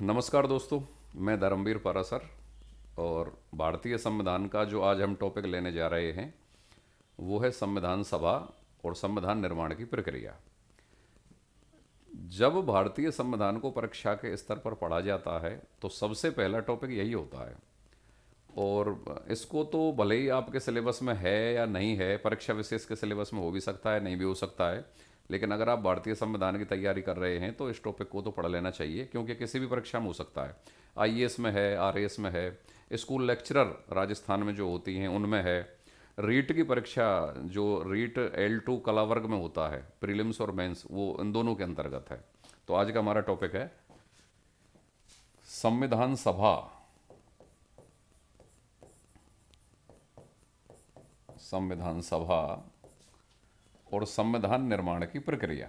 नमस्कार दोस्तों। मैं धर्मवीर पारासर और भारतीय संविधान का जो आज हम टॉपिक लेने जा रहे हैं वो है संविधान सभा और संविधान निर्माण की प्रक्रिया। जब भारतीय संविधान को परीक्षा के स्तर पर पढ़ा जाता है तो सबसे पहला टॉपिक यही होता है। और इसको तो भले ही आपके सिलेबस में है या नहीं है, परीक्षा विशेष के सिलेबस में हो भी सकता है, नहीं भी हो सकता है, लेकिन अगर आप भारतीय संविधान की तैयारी कर रहे हैं तो इस टॉपिक को तो पढ़ लेना चाहिए, क्योंकि किसी भी परीक्षा में हो सकता है। आईएएस में है, आरएएस में है, स्कूल लेक्चरर राजस्थान में जो होती हैं उनमें है, रीट की परीक्षा जो रीट L2 कला वर्ग में होता है, प्रीलिम्स और मेंस, वो इन दोनों के अंतर्गत है। तो आज का हमारा टॉपिक है संविधान सभा, संविधान सभा और संविधान निर्माण की प्रक्रिया।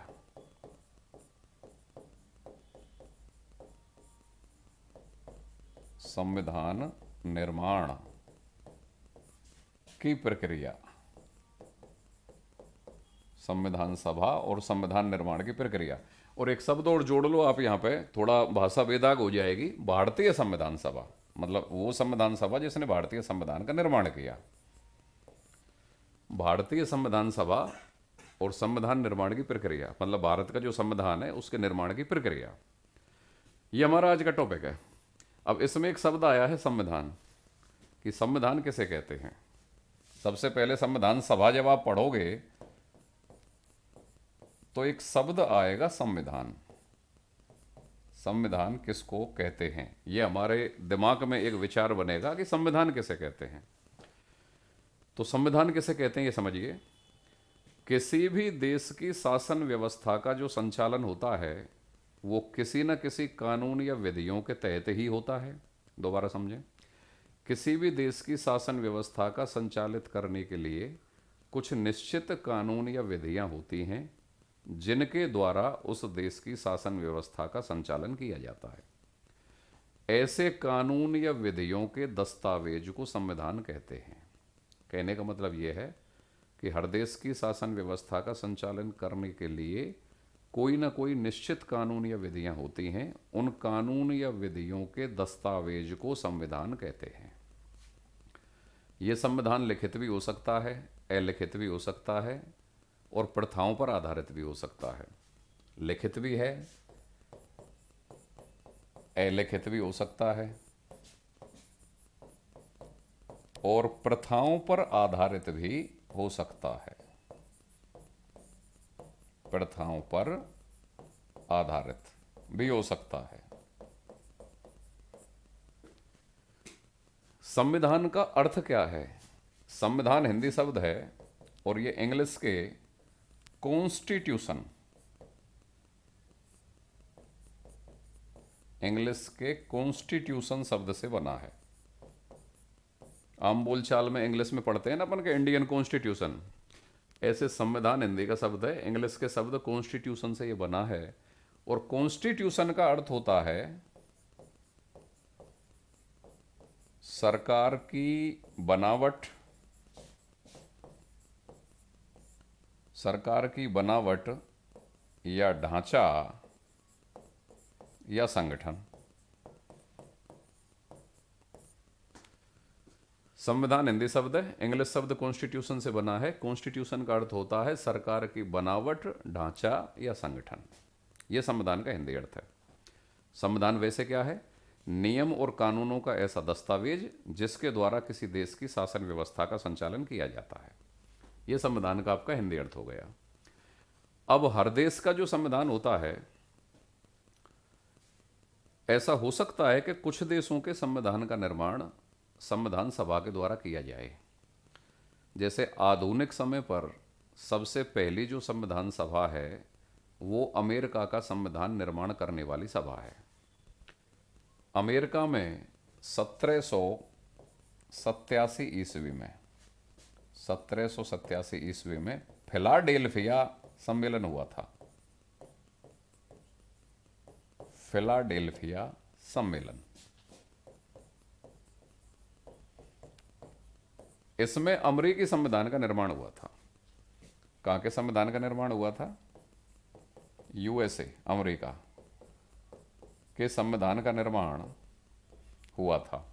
संविधान निर्माण की प्रक्रिया, संविधान सभा और संविधान निर्माण की प्रक्रिया। और एक शब्द और जोड़ लो आप यहाँ पे, थोड़ा भाषा बेदाग हो जाएगी। भारतीय संविधान सभा मतलब वो संविधान सभा जिसने भारतीय संविधान का निर्माण किया। भारतीय संविधान सभा और संविधान निर्माण की प्रक्रिया मतलब भारत का जो संविधान है उसके निर्माण की प्रक्रिया, ये हमारा आज का टॉपिक है। अब इसमें एक शब्द आया है संविधान, कि संविधान किसे कहते हैं। सबसे पहले संविधान सभा जब आप पढ़ोगे तो एक शब्द आएगा संविधान। संविधान किसको कहते हैं, ये हमारे दिमाग में एक विचार बनेगा कि संविधान किसे कहते हैं। तो संविधान किसे कहते हैं ये समझिए। किसी भी देश की शासन व्यवस्था का जो संचालन होता है वो किसी न किसी कानून या विधियों के तहत ही होता है। दोबारा समझें, किसी भी देश की शासन व्यवस्था का संचालित करने के लिए कुछ निश्चित कानून या विधियां होती हैं जिनके द्वारा उस देश की शासन व्यवस्था का संचालन किया जाता है। ऐसे कानून या विधियों के दस्तावेज को संविधान कहते हैं। कहने का मतलब यह है कि हर देश की शासन व्यवस्था का संचालन करने के लिए कोई ना कोई निश्चित कानून या विधियां होती हैं। उन कानून या विधियों के दस्तावेज को संविधान कहते हैं। ये संविधान लिखित भी हो सकता है, अलिखित भी हो सकता है और प्रथाओं पर आधारित भी हो सकता है। लिखित भी है, अलिखित भी हो सकता है और प्रथाओं पर आधारित भी हो सकता है। प्रथाओं पर आधारित भी हो सकता है। संविधान का अर्थ क्या है। संविधान हिंदी शब्द है और ये इंग्लिश के कॉन्स्टिट्यूशन, इंग्लिश के कॉन्स्टिट्यूशन शब्द से बना है। आम बोलचाल में इंग्लिश में पढ़ते हैं ना अपन के इंडियन कॉन्स्टिट्यूशन, ऐसे संविधान हिंदी का शब्द है, इंग्लिश के शब्द कॉन्स्टिट्यूशन से ये बना है। और कॉन्स्टिट्यूशन का अर्थ होता है सरकार की बनावट, सरकार की बनावट या ढांचा या संगठन। संविधान हिंदी शब्द है, इंग्लिश शब्द कॉन्स्टिट्यूशन से बना है। कॉन्स्टिट्यूशन का अर्थ होता है सरकार की बनावट, ढांचा या संगठन। यह संविधान का हिंदी अर्थ है। संविधान वैसे क्या है, नियम और कानूनों का ऐसा दस्तावेज जिसके द्वारा किसी देश की शासन व्यवस्था का संचालन किया जाता है। यह संविधान का आपका हिंदी अर्थ हो गया। अब हर देश का जो संविधान होता है, ऐसा हो सकता है कि कुछ देशों के संविधान का निर्माण संविधान सभा के द्वारा किया जाए। जैसे आधुनिक समय पर सबसे पहली जो संविधान सभा है वो अमेरिका का संविधान निर्माण करने वाली सभा है। अमेरिका में 1787 ईस्वी में, 1787 ईस्वी में फिलाडेल्फिया सम्मेलन हुआ था। फिलाडेल्फिया सम्मेलन, इसमें अमेरिकी संविधान का निर्माण हुआ था। कहाँ के संविधान का निर्माण हुआ था? USA, America. के संविधान का निर्माण हुआ था।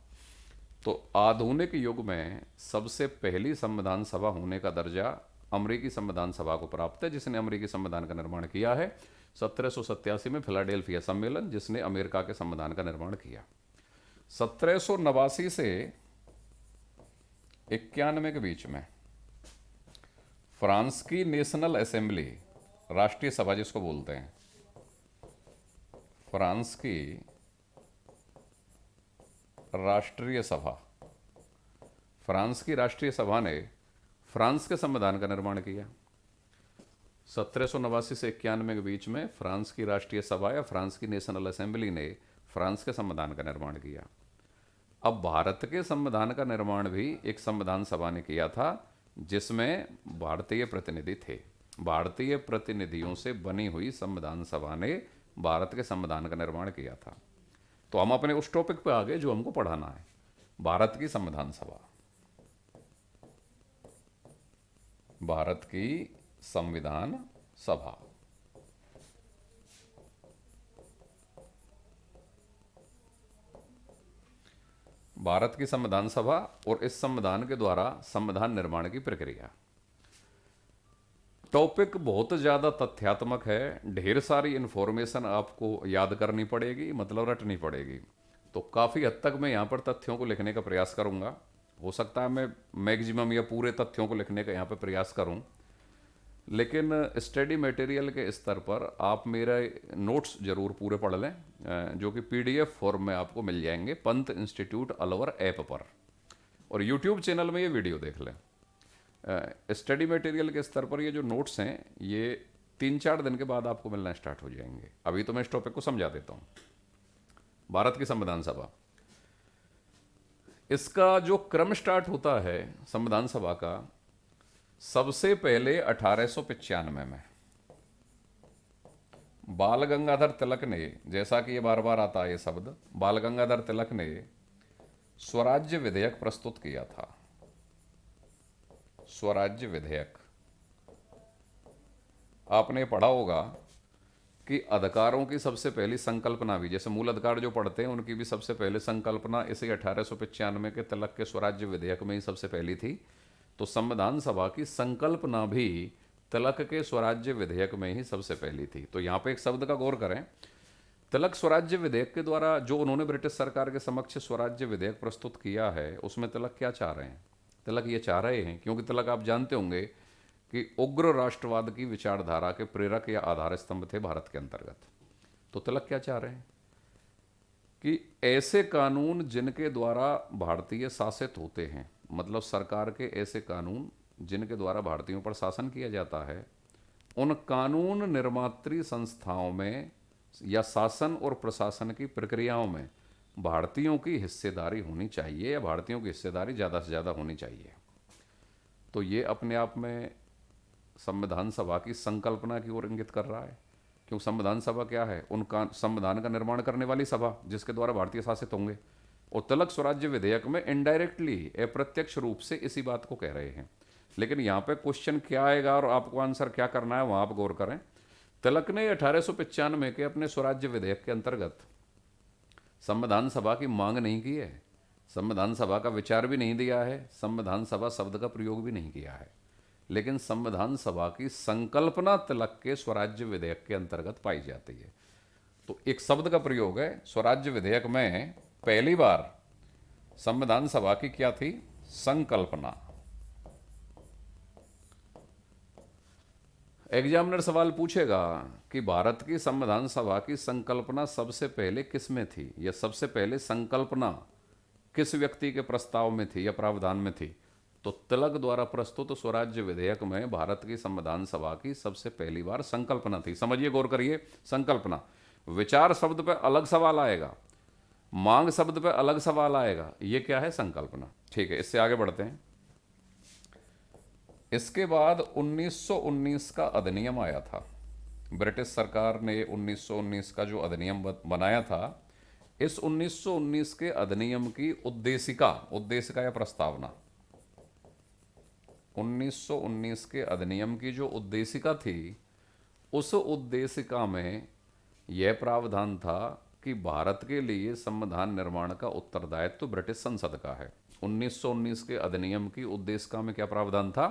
तो आधुनिक युग में सबसे पहली संविधान सभा होने का दर्जा अमेरिकी संविधान सभा को प्राप्त है, जिसने अमेरिकी संविधान का निर्माण किया है 1787 में फिलाडेल्फिया सम्मेलन, जिसने अमेरिका के संविधान का निर्माण किया। 1789 से 91 के बीच में फ्रांस की नेशनल असेंबली, राष्ट्रीय सभा जिसको बोलते हैं, फ्रांस की राष्ट्रीय सभा, फ्रांस की राष्ट्रीय सभा ने फ्रांस के संविधान का निर्माण किया। 1789 से 91 के बीच में फ्रांस की राष्ट्रीय सभा या फ्रांस की नेशनल असेंबली ने फ्रांस के संविधान का निर्माण किया। अब भारत के संविधान का निर्माण भी एक संविधान सभा ने किया था, जिसमें भारतीय प्रतिनिधि थे। भारतीय प्रतिनिधियों से बनी हुई संविधान सभा ने भारत के संविधान का निर्माण किया था। तो हम अपने उस टॉपिक पे आ गए जो हमको पढ़ाना है, भारत की संविधान सभा। भारत की संविधान सभा भारत की संविधान सभा और इस संविधान के द्वारा संविधान निर्माण की प्रक्रिया। टॉपिक बहुत ज़्यादा तथ्यात्मक है, ढेर सारी इन्फॉर्मेशन आपको याद करनी पड़ेगी, मतलब रटनी पड़ेगी। तो काफ़ी हद तक मैं यहाँ पर तथ्यों को लिखने का प्रयास करूँगा। हो सकता है मैं मैक्सिमम या पूरे तथ्यों को लिखने का यहाँ पे प्रयास करूँ, लेकिन स्टडी मटेरियल के स्तर पर आप मेरे नोट्स जरूर पूरे पढ़ लें, जो कि PDF फॉर्म में आपको मिल जाएंगे पंत इंस्टीट्यूट अलवर ऐप पर, और यूट्यूब चैनल में ये वीडियो देख लें। स्टडी मटेरियल के स्तर पर ये जो नोट्स हैं ये 3-4 दिन के बाद आपको मिलना स्टार्ट हो जाएंगे। अभी तो मैं इस टॉपिक को समझा देता हूँ। भारत की संविधान सभा, इसका जो क्रम स्टार्ट होता है संविधान सभा का, सबसे पहले 1895 में बाल गंगाधर तिलक ने, जैसा कि ये बार बार आता है ये शब्द, बाल गंगाधर तिलक ने स्वराज्य विधेयक प्रस्तुत किया था। स्वराज्य विधेयक आपने पढ़ा होगा कि अधिकारों की सबसे पहली संकल्पना भी, जैसे मूल अधिकार जो पढ़ते हैं उनकी भी सबसे पहले संकल्पना इसी 1895 के तिलक के स्वराज्य विधेयक में ही सबसे पहली थी। तो संविधान सभा की संकल्पना भी तिलक के स्वराज्य विधेयक में ही सबसे पहली थी। तो यहाँ पे एक शब्द का गौर करें, तिलक स्वराज्य विधेयक के द्वारा जो उन्होंने ब्रिटिश सरकार के समक्ष स्वराज्य विधेयक प्रस्तुत किया है, उसमें तिलक क्या चाह रहे हैं? तिलक ये चाह रहे हैं, क्योंकि तिलक आप जानते होंगे कि उग्र राष्ट्रवाद की विचारधारा के प्रेरक या आधार स्तंभ थे भारत के अंतर्गत। तो तिलक क्या चाह रहे हैं कि ऐसे कानून जिनके द्वारा भारतीय शासित होते हैं, मतलब सरकार के ऐसे कानून जिनके द्वारा भारतीयों पर शासन किया जाता है, उन कानून निर्मात्री संस्थाओं में या शासन और प्रशासन की प्रक्रियाओं में भारतीयों की हिस्सेदारी होनी चाहिए, या भारतीयों की हिस्सेदारी ज़्यादा से ज़्यादा होनी चाहिए। तो ये अपने आप में संविधान सभा की संकल्पना की ओर इंगित कर रहा है, क्योंकि संविधान सभा क्या है? उनका संविधान का निर्माण करने वाली सभा, जिसके द्वारा भारतीय शासित होंगे। और तिलक स्वराज्य विधेयक में इनडायरेक्टली, अप्रत्यक्ष रूप से इसी बात को कह रहे हैं। लेकिन यहाँ पे क्वेश्चन क्या आएगा और आपको आंसर क्या करना है, वहाँ आप गौर करें। तिलक ने 1895 के अपने स्वराज्य विधेयक के अंतर्गत संविधान सभा की मांग नहीं की है, संविधान सभा का विचार भी नहीं दिया है, संविधान सभा शब्द का प्रयोग भी नहीं किया है, लेकिन संविधान सभा की संकल्पना तिलक के स्वराज्य विधेयक के अंतर्गत पाई जाती है। तो एक शब्द का प्रयोग है स्वराज्य विधेयक में, पहली बार संविधान सभा की क्या थी? संकल्पना। एग्जामिनर सवाल पूछेगा कि भारत की संविधान सभा की संकल्पना सबसे पहले किस में थी, या सबसे पहले संकल्पना किस व्यक्ति के प्रस्ताव में थी या प्रावधान में थी? तो तिलक द्वारा प्रस्तुत स्वराज्य विधेयक में भारत की संविधान सभा की सबसे पहली बार संकल्पना थी। समझिए, गौर करिए। संकल्पना, विचार शब्द पे अलग सवाल आएगा, मांग शब्द पे अलग सवाल आएगा, ये क्या है? संकल्पना। ठीक है, इससे आगे बढ़ते हैं। इसके बाद 1919 का अधिनियम आया था। ब्रिटिश सरकार ने 1919 का जो अधिनियम बनाया था, इस 1919 के अधिनियम की उद्देशिका या प्रस्तावना, 1919 के अधिनियम की जो उद्देशिका थी, उस उद्देशिका में यह प्रावधान था कि भारत के लिए संविधान निर्माण का उत्तरदायित्व ब्रिटिश संसद का है। 1919 के अधिनियम की उद्देशिका में क्या प्रावधान था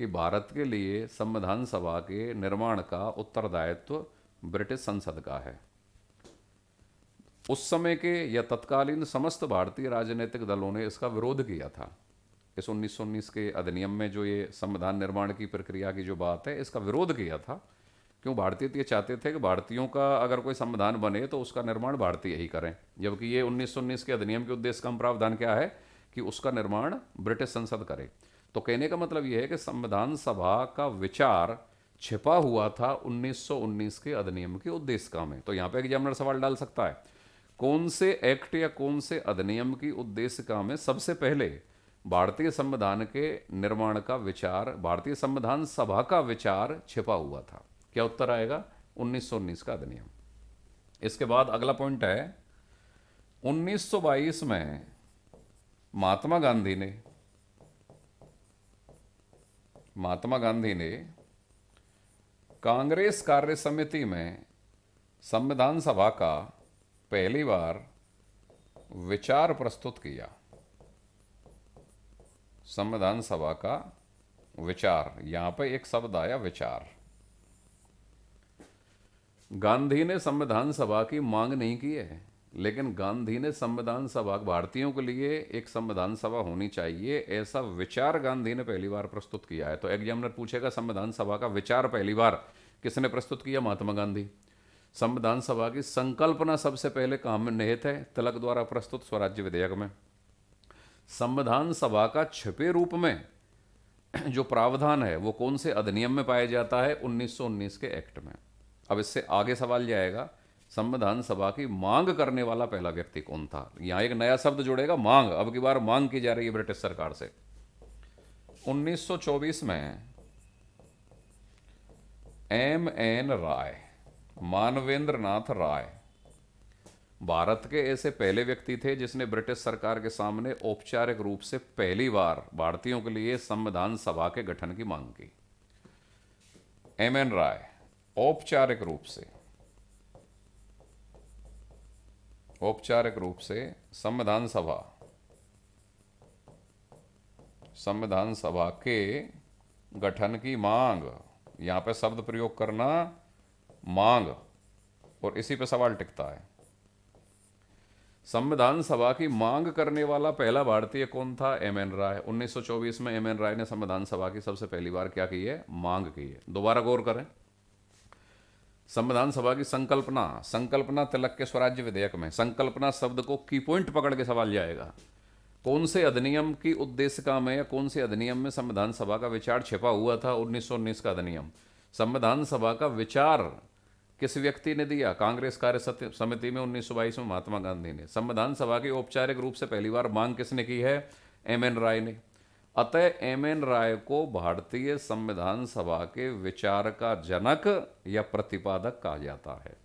कि भारत के लिए संविधान सभा के निर्माण का उत्तरदायित्व ब्रिटिश संसद का है। उस समय के या तत्कालीन समस्त भारतीय राजनीतिक दलों ने इसका विरोध किया था। इस 1919 के अधिनियम में जो ये संविधान निर्माण की प्रक्रिया की जो बात है, इसका विरोध किया था। क्यों? भारतीय तो ये चाहते थे कि भारतीयों का अगर कोई संविधान बने तो उसका निर्माण भारतीय ही करें, जबकि ये 1919 के अधिनियम के उद्देश्य का प्रावधान क्या है कि उसका निर्माण ब्रिटिश संसद करे। तो कहने का मतलब यह है कि संविधान सभा का विचार छिपा हुआ था 1919 के अधिनियम के उद्देशिका में। तो यहाँ पे एग्जामिनर सवाल डाल सकता है, कौन से एक्ट या कौन से अधिनियम की उद्देशिका में सबसे पहले भारतीय संविधान के निर्माण का विचार, भारतीय संविधान सभा का विचार छिपा हुआ था? क्या उत्तर आएगा? 1919 का अधिनियम। इसके बाद अगला पॉइंट है, 1922 में महात्मा गांधी ने कांग्रेस कार्य समिति में संविधान सभा का पहली बार विचार प्रस्तुत किया। संविधान सभा का विचार, यहां पर एक शब्द आया विचार। गांधी ने संविधान सभा की मांग नहीं की है, लेकिन गांधी ने संविधान सभा, भारतीयों के लिए एक संविधान सभा होनी चाहिए, ऐसा विचार गांधी ने पहली बार प्रस्तुत किया है। तो एग्जामिनर पूछेगा संविधान सभा का विचार पहली बार किसने प्रस्तुत किया? महात्मा गांधी। संविधान सभा की संकल्पना सबसे पहले कहां में निहित है? तिलक द्वारा प्रस्तुत स्वराज्य विधेयक में। संविधान सभा का छिपे रूप में जो प्रावधान है वो कौन से अधिनियम में पाया जाता है? 1919 के एक्ट में। अब इससे आगे सवाल जाएगा, संविधान सभा की मांग करने वाला पहला व्यक्ति कौन था? यहां एक नया शब्द जुड़ेगा, मांग। अब की बार मांग की जा रही है ब्रिटिश सरकार से। 1924 में M.N. राय, मानवेंद्र नाथ राय, भारत के ऐसे पहले व्यक्ति थे जिसने ब्रिटिश सरकार के सामने औपचारिक रूप से पहली बार भारतीयों के लिए संविधान सभा के गठन की मांग की। M.N. राय औपचारिक रूप से संविधान सभा के गठन की मांग, यहां पे शब्द प्रयोग करना मांग, और इसी पे सवाल टिकता है। संविधान सभा की मांग करने वाला पहला भारतीय कौन था? M.N. राय। 1924 में M.N. राय ने संविधान सभा की सबसे पहली बार क्या की है? मांग की है। दोबारा गौर करें, संविधान सभा की संकल्पना तिलक के स्वराज्य विधेयक में। संकल्पना शब्द को की पॉइंट पकड़ के सवाल जाएगा, कौन से अधिनियम की उद्देशिका में या कौन से अधिनियम में संविधान सभा का विचार छिपा हुआ था? 1919 का अधिनियम। संविधान सभा का विचार किस व्यक्ति ने दिया? कांग्रेस कार्य समिति में 1922 में महात्मा गांधी ने। संविधान सभा की औपचारिक रूप से पहली बार मांग किसने की है? M.N. राय ने। अतः M.N. राय को भारतीय संविधान सभा के विचार का जनक या प्रतिपादक कहा जाता है।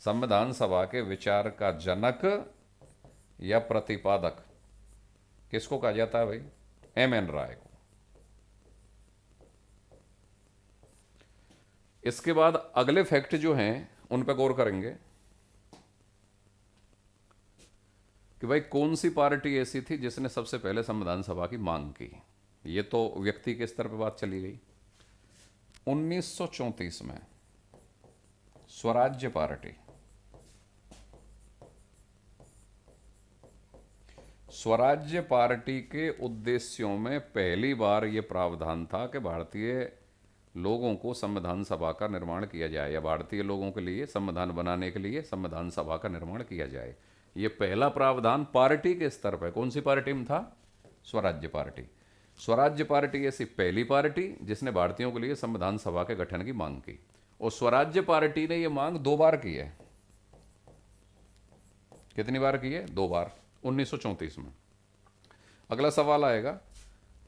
संविधान सभा के विचार का जनक या प्रतिपादक किसको कहा जाता है भाई? M.N. राय को। इसके बाद अगले फैक्ट जो हैं उन पर गौर करेंगे कि भाई कौन सी पार्टी ऐसी थी जिसने सबसे पहले संविधान सभा की मांग की। ये तो व्यक्ति के स्तर पर बात चली गई। 1934 में स्वराज्य पार्टी, स्वराज्य पार्टी के उद्देश्यों में पहली बार यह प्रावधान था कि भारतीय लोगों को संविधान सभा का निर्माण किया जाए, या भारतीय लोगों के लिए संविधान बनाने के लिए संविधान सभा का निर्माण किया जाए। ये पहला प्रावधान पार्टी के स्तर पर कौन सी पार्टी में था? स्वराज्य पार्टी। स्वराज्य पार्टी ऐसी पहली पार्टी जिसने भारतीयों के लिए संविधान सभा के गठन की मांग की, और स्वराज्य पार्टी ने यह मांग 2 बार की है। कितनी बार की है? 2 बार, 1934 में। अगला सवाल आएगा,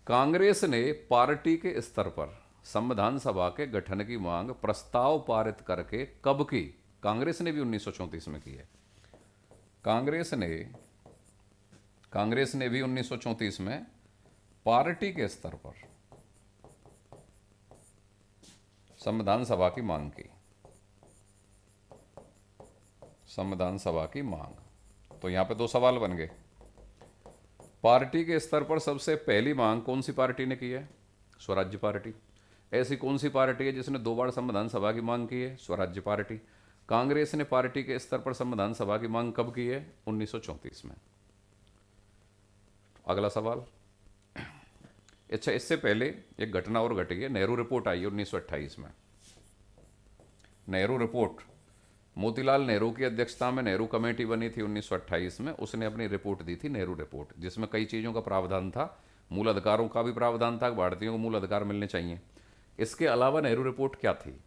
कांग्रेस ने पार्टी के स्तर पर संविधान सभा के गठन की मांग प्रस्ताव पारित करके कब की? कांग्रेस ने भी 1934 में की है। कांग्रेस ने भी 1934 में पार्टी के स्तर पर संविधान सभा की मांग की। संविधान सभा की मांग। तो यहाँ पे दो सवाल बन गए। पार्टी के स्तर पर सबसे पहली मांग कौन सी पार्टी ने की है? स्वराज्य पार्टी। ऐसी कौन सी पार्टी है जिसने 2 बार संविधान सभा की मांग की है? स्वराज्य पार्टी। कांग्रेस ने पार्टी के स्तर पर संविधान सभा की मांग कब की है? 1934 में। अगला सवाल। अच्छा, इससे पहले एक घटना और घटी है। नेहरू रिपोर्ट आई है 1928 में। नेहरू रिपोर्ट, मोतीलाल नेहरू की अध्यक्षता में नेहरू कमेटी बनी थी 1928 में। उसने अपनी रिपोर्ट दी थी, नेहरू रिपोर्ट, जिसमें कई चीज़ों का प्रावधान था। मूल अधिकारों का भी प्रावधान था, भारतीयों को मूल अधिकार मिलने चाहिए। इसके अलावा नेहरू रिपोर्ट क्या थी?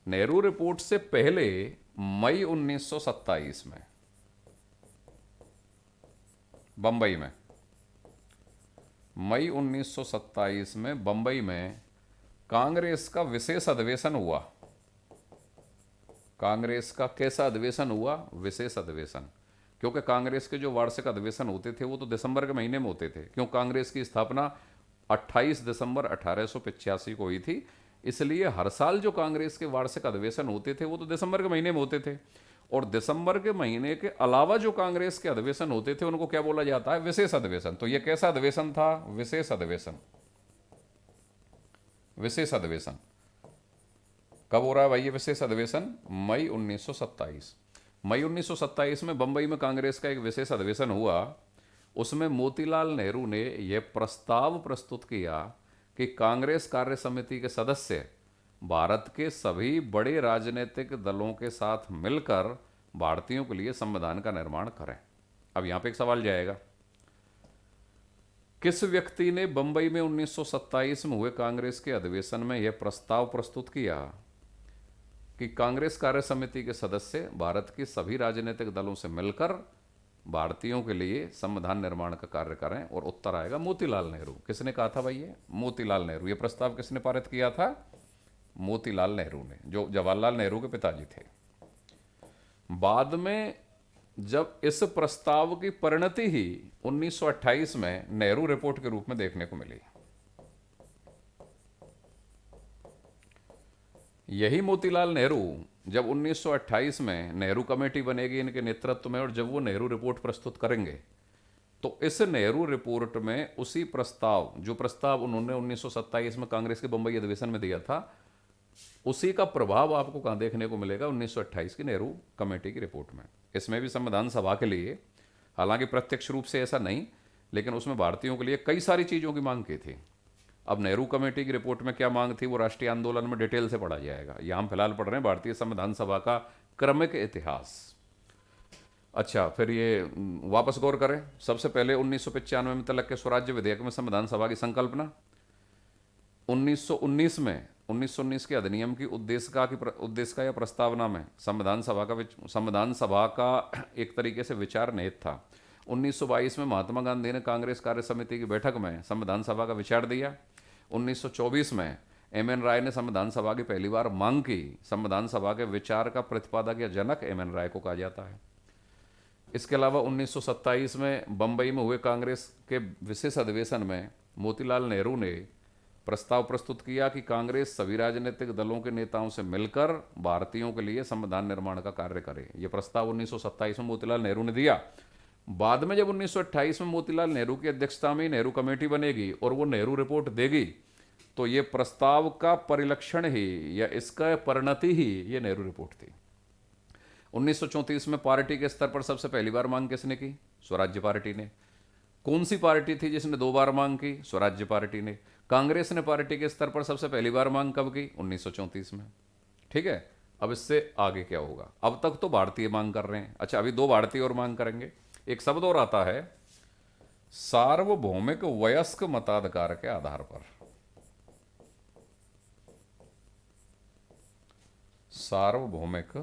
नेहरू रिपोर्ट से पहले मई 1927 में बंबई में, मई 1927 में बंबई में कांग्रेस का विशेष अधिवेशन हुआ। कांग्रेस का कैसा अधिवेशन हुआ? विशेष अधिवेशन। क्योंकि कांग्रेस के जो वार्षिक अधिवेशन होते थे वो तो दिसंबर के महीने में होते थे। क्यों? कांग्रेस की स्थापना 28 दिसंबर 1885 को हुई थी, इसलिए हर साल जो कांग्रेस के वार्षिक अधिवेशन होते थे वो तो दिसंबर के महीने में होते थे। और दिसंबर के महीने के अलावा जो कांग्रेस के अधिवेशन होते थे उनको क्या बोला जाता है? विशेष अधिवेशन। तो ये कैसा अधिवेशन था? विशेष अधिवेशन। विशेष अधिवेशन कब हो रहा है भाई ये विशेष अधिवेशन? मई 1927। मई 1927 में बंबई में कांग्रेस का एक विशेष अधिवेशन हुआ। उसमें मोतीलाल नेहरू ने यह प्रस्ताव प्रस्तुत किया कि कांग्रेस कार्य समिति के सदस्य भारत के सभी बड़े राजनीतिक दलों के साथ मिलकर भारतीयों के लिए संविधान का निर्माण करें। अब यहां पे एक सवाल जाएगा, किस व्यक्ति ने बंबई में 1927 में हुए कांग्रेस के अधिवेशन में यह प्रस्ताव प्रस्तुत किया कि कांग्रेस कार्य समिति के सदस्य भारत के सभी राजनीतिक दलों से मिलकर भारतीयों के लिए संविधान निर्माण का कार्य करें? और उत्तर आएगा मोतीलाल नेहरू। किसने कहा था भाई ये? मोतीलाल नेहरू। ये प्रस्ताव किसने पारित किया था? मोतीलाल नेहरू ने, जो जवाहरलाल नेहरू के पिताजी थे। बाद में जब इस प्रस्ताव की परिणति ही 1928 में नेहरू रिपोर्ट के रूप में देखने को मिली। यही मोतीलाल नेहरू जब 1928 में नेहरू कमेटी बनेगी इनके नेतृत्व में, और जब वो नेहरू रिपोर्ट प्रस्तुत करेंगे तो इस नेहरू रिपोर्ट में उसी प्रस्ताव, जो प्रस्ताव उन्होंने 1927 में कांग्रेस के बंबई अधिवेशन में दिया था, उसी का प्रभाव आपको कहां देखने को मिलेगा? 1928 की नेहरू कमेटी की रिपोर्ट में। इसमें भी संविधान सभा के लिए, हालांकि प्रत्यक्ष रूप से ऐसा नहीं, लेकिन उसमें भारतीयों के लिए कई सारी चीज़ों की मांग की थी। अब नेहरू कमेटी की रिपोर्ट में क्या मांग थी वो राष्ट्रीय आंदोलन में डिटेल से पढ़ा जाएगा। यहां हम फिलहाल पढ़ रहे हैं भारतीय संविधान सभा का क्रमिक इतिहास। अच्छा, फिर ये वापस गौर करें। सबसे पहले 1995 में तलक के स्वराज्य विधेयक में संविधान सभा की संकल्पना। 1919 के अधिनियम की उद्देश्य का या प्रस्तावना में संविधान सभा का एक तरीके से विचार निहित था। 1922 में महात्मा गांधी ने कांग्रेस कार्य समिति की बैठक में संविधान सभा का विचार दिया। 1924 में एम.एन. राय ने संविधान सभा की पहली बार मांग की। संविधान सभा के विचार का प्रतिपादक या जनक एम.एन. राय को कहा जाता है। इसके अलावा 1927 में बंबई में हुए कांग्रेस के विशेष अधिवेशन में मोतीलाल नेहरू ने प्रस्ताव प्रस्तुत किया कि कांग्रेस सभी राजनीतिक दलों के नेताओं से मिलकर भारतीयों के लिए संविधान निर्माण का कार्य करे। यह प्रस्ताव 1927 में मोतीलाल नेहरू ने दिया। बाद में जब 1928 में मोतीलाल नेहरू की अध्यक्षता में नेहरू कमेटी बनेगी और वो नेहरू रिपोर्ट देगी, तो ये प्रस्ताव का परिलक्षण ही या इसका परिणति ही ये नेहरू रिपोर्ट थी। 1934 में पार्टी के स्तर पर सबसे पहली बार मांग किसने की? स्वराज्य पार्टी ने। कौन सी पार्टी थी जिसने 2 बार मांग की? स्वराज्य पार्टी ने। कांग्रेस ने पार्टी के स्तर पर सबसे पहली बार मांग कब की? 1934 में। ठीक है, अब इससे आगे क्या होगा? अब तक तो भारतीय मांग कर रहे हैं। अच्छा, अभी 2 भारतीय और मांग करेंगे। एक शब्द और आता है, सार्वभौमिक वयस्क मताधिकार के आधार पर। सार्वभौमिक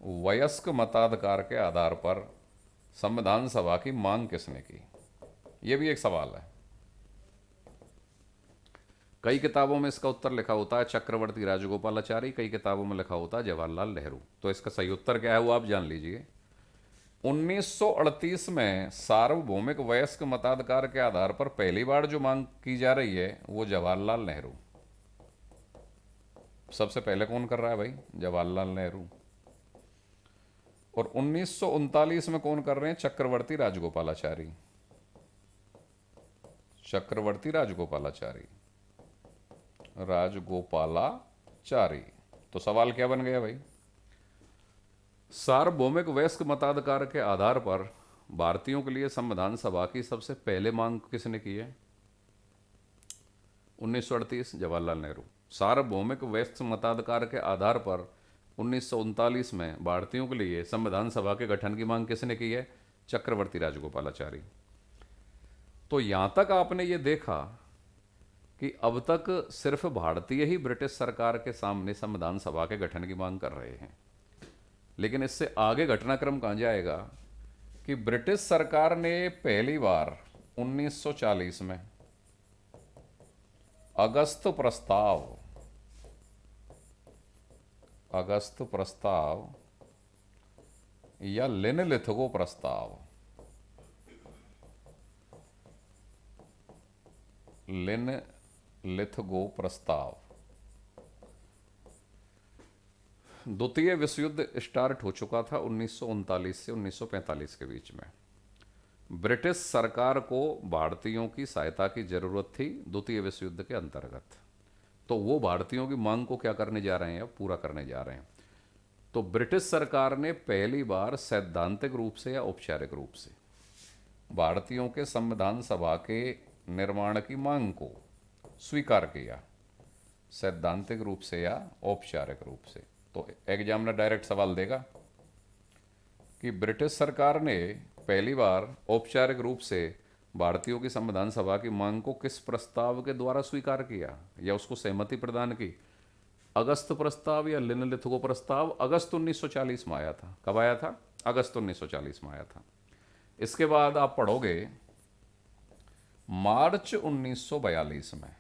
वयस्क मताधिकार के आधार पर संविधान सभा की मांग किसने की? यह भी एक सवाल है। कई किताबों में इसका उत्तर लिखा होता है चक्रवर्ती राजगोपालाचारी, कई किताबों में लिखा होता है जवाहरलाल नेहरू। तो इसका सही उत्तर क्या है वो आप जान लीजिए। 1938 में सार्वभौमिक वयस्क मताधिकार के आधार पर पहली बार जो मांग की जा रही है वो जवाहरलाल नेहरू। सबसे पहले कौन कर रहा है भाई? जवाहरलाल नेहरू। और 1939 में कौन कर रहे हैं? चक्रवर्ती राजगोपालाचारी। चक्रवर्ती राजगोपालाचारी, राजगोपालाचारी। तो सवाल क्या बन गया भाई? सार्वभौमिक वयस्क मताधिकार के आधार पर भारतीयों के लिए संविधान सभा की सबसे पहले मांग किसने की है? 1938, जवाहरलाल नेहरू। सार्वभौमिक वयस्क मताधिकार के आधार पर 1939 में भारतीयों के लिए संविधान सभा के गठन की मांग किसने की है? चक्रवर्ती राजगोपालाचारी। तो यहां तक आपने ये देखा कि अब तक सिर्फ भारतीय ही ब्रिटिश सरकार के सामने संविधान सभा के गठन की मांग कर रहे हैं, लेकिन इससे आगे घटनाक्रम कहां जाएगा कि ब्रिटिश सरकार ने पहली बार 1940 में अगस्त प्रस्ताव या लिनलिथगो प्रस्ताव, लिनलिथगो प्रस्ताव, द्वितीय विश्व युद्ध स्टार्ट हो चुका था 1939 से 1945 के बीच में। ब्रिटिश सरकार को भारतीयों की सहायता की जरूरत थी द्वितीय विश्व युद्ध के अंतर्गत, तो वो भारतीयों की मांग को क्या करने जा रहे हैं? अब पूरा करने जा रहे हैं। तो ब्रिटिश सरकार ने पहली बार सैद्धांतिक रूप से या औपचारिक रूप से भारतीयों के संविधान सभा के निर्माण की मांग को स्वीकार किया, सैद्धांतिक रूप से या औपचारिक रूप से। तो एग्जामिनर डायरेक्ट सवाल देगा कि ब्रिटिश सरकार ने पहली बार औपचारिक रूप से भारतीयों की संविधान सभा की मांग को किस प्रस्ताव के द्वारा स्वीकार किया या उसको सहमति प्रदान की? अगस्त प्रस्ताव या लिनलिथगो प्रस्ताव अगस्त 1940 में आया था। कब आया था? अगस्त 1940 में आया था। इसके बाद आप पढ़ोगे मार्च 1942 में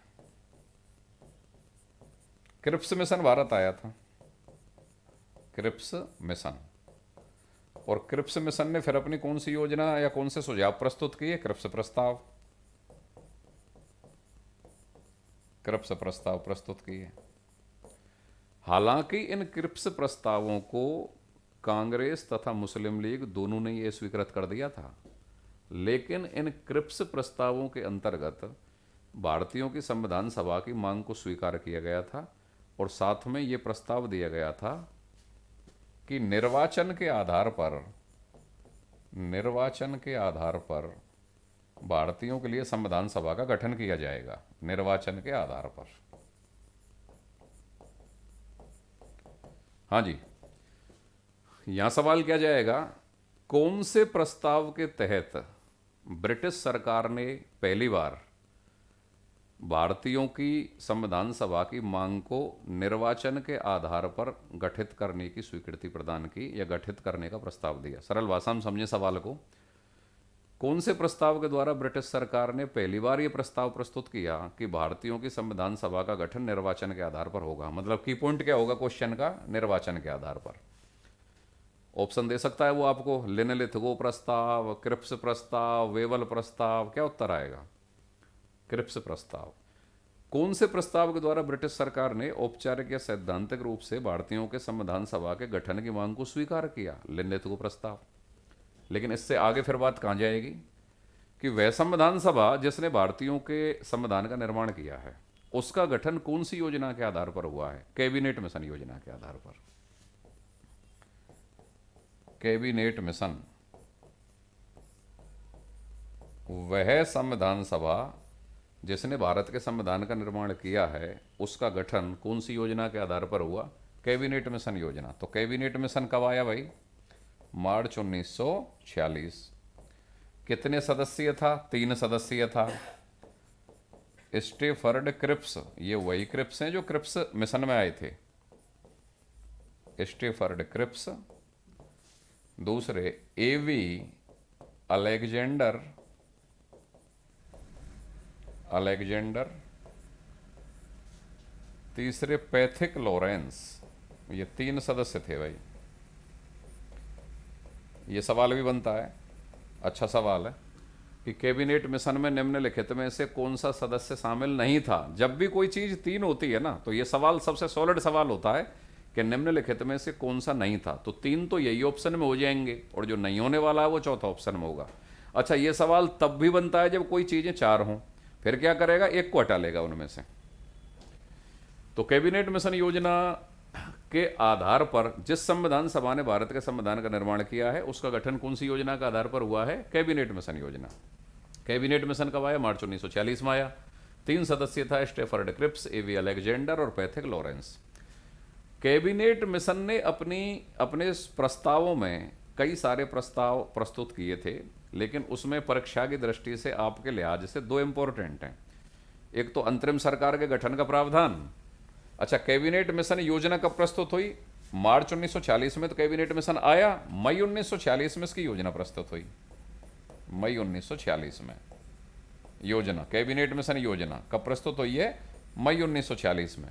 क्रिप्स मिशन भारत आया था, क्रिप्स मिशन। और क्रिप्स मिशन ने फिर अपनी कौन सी योजना या कौन से सुझाव प्रस्तुत किए? क्रिप्स प्रस्ताव, क्रिप्स प्रस्ताव प्रस्तुत किए। हालांकि इन क्रिप्स प्रस्तावों को कांग्रेस तथा मुस्लिम लीग दोनों ने यह स्वीकृत कर दिया था, लेकिन इन क्रिप्स प्रस्तावों के अंतर्गत भारतीयों की संविधान सभा की मांग को स्वीकार किया गया था और साथ में यह प्रस्ताव दिया गया था कि निर्वाचन के आधार पर भारतीयों के लिए संविधान सभा का गठन किया जाएगा, निर्वाचन के आधार पर। हाँ जी, यहां सवाल क्या जाएगा? कौन से प्रस्ताव के तहत ब्रिटिश सरकार ने पहली बार भारतीयों की संविधान सभा की मांग को निर्वाचन के आधार पर गठित करने की स्वीकृति प्रदान की या गठित करने का प्रस्ताव दिया? सरल भाषा में समझें सवाल को। कौन से प्रस्ताव के द्वारा ब्रिटिश सरकार ने पहली बार यह प्रस्ताव प्रस्तुत किया कि भारतीयों की संविधान सभा का गठन निर्वाचन के आधार पर होगा? मतलब की पॉइंट क्या होगा क्वेश्चन का? निर्वाचन के आधार पर। ऑप्शन दे सकता है वो आपको, लिनलिथगो प्रस्ताव, क्रिप्स प्रस्ताव, वेवल प्रस्ताव। क्या उत्तर आएगा? क्रिप्स प्रस्ताव। कौन से प्रस्ताव के द्वारा ब्रिटिश सरकार ने औपचारिक या सैद्धांतिक रूप से भारतीयों के संविधान सभा के गठन की मांग को स्वीकार किया? लिनलिथगो प्रस्ताव। लेकिन इससे आगे फिर बात कहां जाएगी कि वह संविधान सभा जिसने भारतीयों के संविधान का निर्माण किया है उसका गठन कौन सी योजना के आधार पर हुआ है? कैबिनेट मिशन योजना के आधार पर। Cabinet mission. वह संविधान सभा जिसने भारत के संविधान का निर्माण किया है उसका गठन कौन सी योजना के आधार पर हुआ? कैबिनेट मिशन योजना। तो कैबिनेट मिशन कब आया भाई? मार्च 1946। कितने सदस्यीय था? 3 सदस्यीय था। स्टेफर्ड क्रिप्स, ये वही क्रिप्स हैं जो क्रिप्स मिशन में आए थे। Stafford Cripps. दूसरे एवी अलेक्जेंडर। तीसरे पैथिक लॉरेंस। ये 3 सदस्य थे भाई। ये सवाल भी बनता है, अच्छा सवाल है कि कैबिनेट मिशन में निम्नलिखित में से कौन सा सदस्य शामिल नहीं था? जब भी कोई चीज 3 होती है ना तो ये सवाल सबसे सॉलिड सवाल होता है कि निम्नलिखित में से कौन सा नहीं था, तो 3 तो यही ऑप्शन में हो जाएंगे और जो नहीं होने वाला है वो चौथा ऑप्शन में होगा। अच्छा, ये सवाल तब भी बनता है जब कोई चीज़ें 4 हों, फिर क्या करेगा, एक को हटा लेगा उनमें से। तो कैबिनेट मिशन योजना के आधार पर जिस संविधान सभा ने भारत के संविधान का निर्माण किया है उसका गठन कौन सी योजना के आधार पर हुआ है, कैबिनेट मिशन योजना। कैबिनेट मिशन कब आया, मार्च 1946 में आया। 3 सदस्य था, स्टेफर्ड क्रिप्स, एवी अलेक्जेंडर और पैथिक लॉरेंस। कैबिनेट मिशन ने अपने प्रस्तावों में कई सारे प्रस्ताव प्रस्तुत किए थे, लेकिन उसमें परीक्षा की दृष्टि से आपके लिहाज से 2 इंपॉर्टेंट हैं। एक तो अंतरिम सरकार के गठन का प्रावधान। अच्छा, कैबिनेट मिशन योजना कब प्रस्तुत हुई, मार्च 1946 में तो कैबिनेट मिशन आया, मई 1946 में इसकी योजना प्रस्तुत हुई। मई 1946 में योजना, कैबिनेट मिशन योजना कब प्रस्तुत हुई है, मई 1946 में।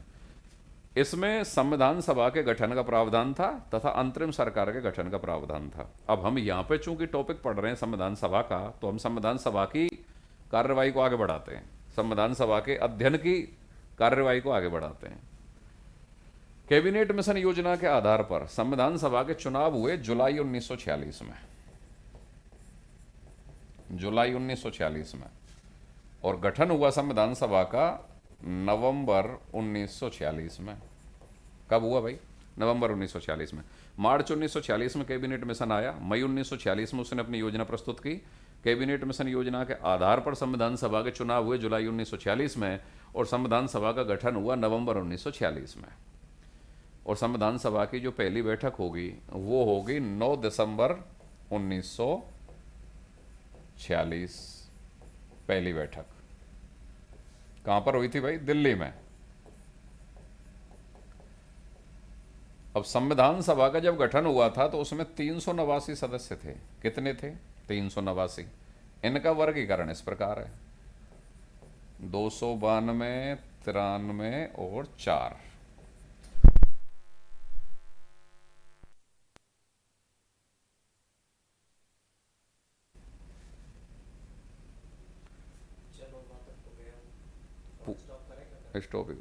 इसमें संविधान सभा के गठन का प्रावधान था तथा अंतरिम सरकार के गठन का प्रावधान था। अब हम यहाँ पे चूंकि टॉपिक पढ़ रहे हैं संविधान सभा का, तो हम संविधान सभा की कार्यवाही को आगे बढ़ाते हैं, संविधान सभा के अध्ययन की कार्यवाही को आगे बढ़ाते हैं। कैबिनेट मिशन योजना के आधार पर संविधान सभा के चुनाव हुए जुलाई 1946 में, जुलाई 1946 में, और गठन हुआ संविधान सभा का नवंबर 1946 में। कब हुआ भाई, नवंबर 1946 में। मार्च 1946 में कैबिनेट मिशन आया, मई 1946 में उसने अपनी योजना प्रस्तुत की। कैबिनेट मिशन योजना के आधार पर संविधान सभा के चुनाव हुए जुलाई 1946 में, और संविधान सभा का गठन हुआ नवंबर 1946 में। और संविधान सभा की जो पहली बैठक होगी वो होगी 9 दिसंबर 1946। पहली बैठक कहां पर हुई थी भाई, दिल्ली में। अब संविधान सभा का जब गठन हुआ था तो उसमें 389 सदस्य थे। कितने थे, 389। इनका वर्गीकरण इस प्रकार है, 292, 93 और 4। इस टॉपिक